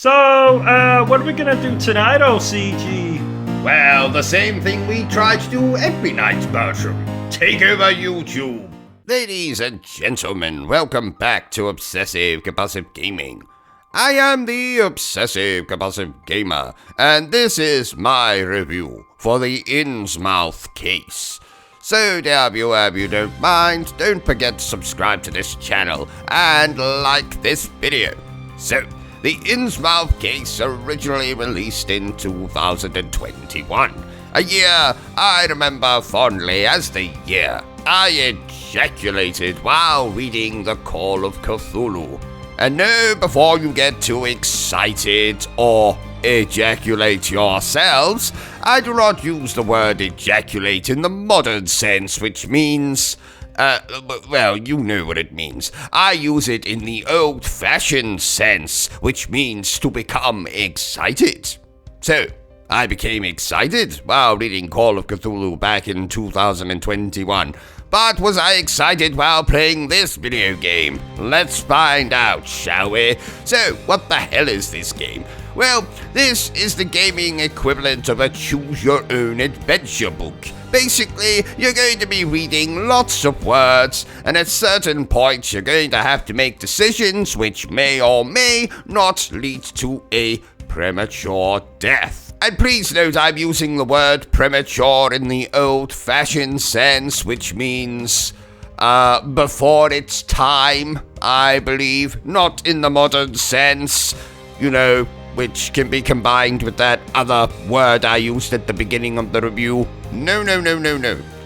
So, what are we gonna do tonight, O.C.G? Well, the same thing we try to do every night, Bertrum. Take over YouTube. Ladies and gentlemen, welcome back to Obsessive Compulsive Gaming. I am the Obsessive Compulsive Gamer, and this is my review for the INNSMOUTH case. So, dear viewer, if you don't mind, don't forget to subscribe to this channel and like this video. So, the INNSMOUTH case originally released in 2021, a year I remember fondly as the year I ejaculated while reading The Call of Cthulhu. And no, before you get too excited or ejaculate yourselves, I do not use the word ejaculate in the modern sense, which means, well, you know what it means. I use it in the old-fashioned sense, which means to become excited. So, I became excited while reading Call of Cthulhu back in 2021. But was I excited while playing this video game? Let's find out, shall we? So, what the hell is this game? Well, this is the gaming equivalent of a choose-your-own-adventure book. Basically, you're going to be reading lots of words, and at certain points you're going to have to make decisions which may or may not lead to a premature death. And please note I'm using the word premature in the old-fashioned sense, which means before its time, I believe, not in the modern sense, you know, which can be combined with that other word I used at the beginning of the review. No.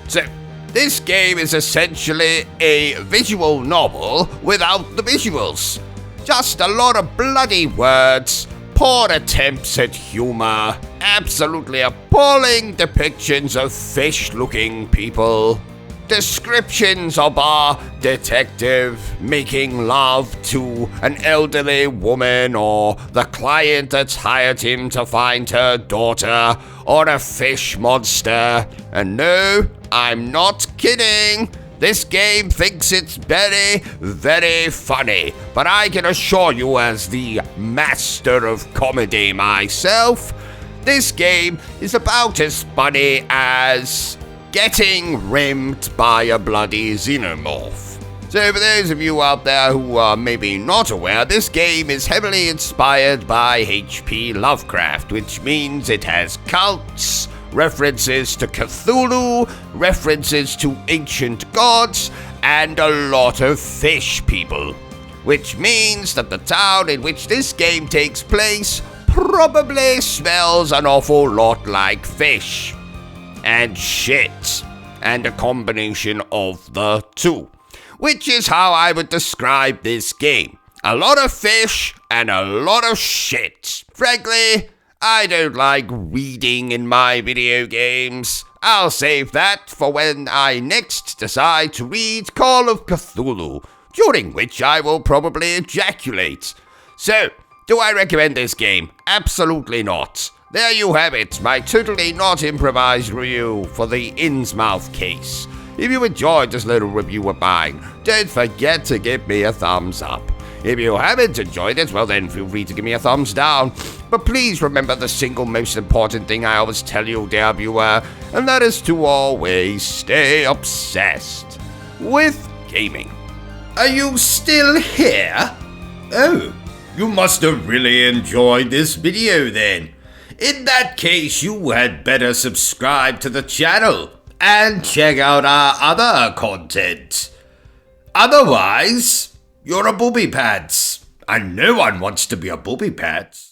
So, this game is essentially a visual novel without the visuals. Just a lot of bloody words, poor attempts at humor, absolutely appalling depictions of fish-looking people, descriptions of our detective making love to an elderly woman, or the client that's hired him to find her daughter, or a fish monster. And no, I'm not kidding. This game thinks it's very, very funny, but I can assure you, as the master of comedy myself, this game is about as funny as getting rimmed by a bloody xenomorph. So for those of you out there who are maybe not aware, this game is heavily inspired by H.P. Lovecraft, which means it has cults, references to Cthulhu, references to ancient gods, and a lot of fish people. Which means that the town in which this game takes place probably smells an awful lot like fish. And shit. And a combination of the two. Which is how I would describe this game. A lot of fish and a lot of shit. Frankly, I don't like reading in my video games. I'll save that for when I next decide to read Call of Cthulhu, during which I will probably ejaculate. So, do I recommend this game? Absolutely not. There you have it, my totally not improvised review for the INNSMOUTH case. If you enjoyed this little review of mine, don't forget to give me a thumbs up. If you haven't enjoyed it, well then feel free to give me a thumbs down. But please remember the single most important thing I always tell you, dear viewer, and that is to always stay obsessed with gaming. Are you still here? Oh, you must have really enjoyed this video then. In that case, you had better subscribe to the channel and check out our other content. Otherwise, you're a booby pants, and no one wants to be a booby pants.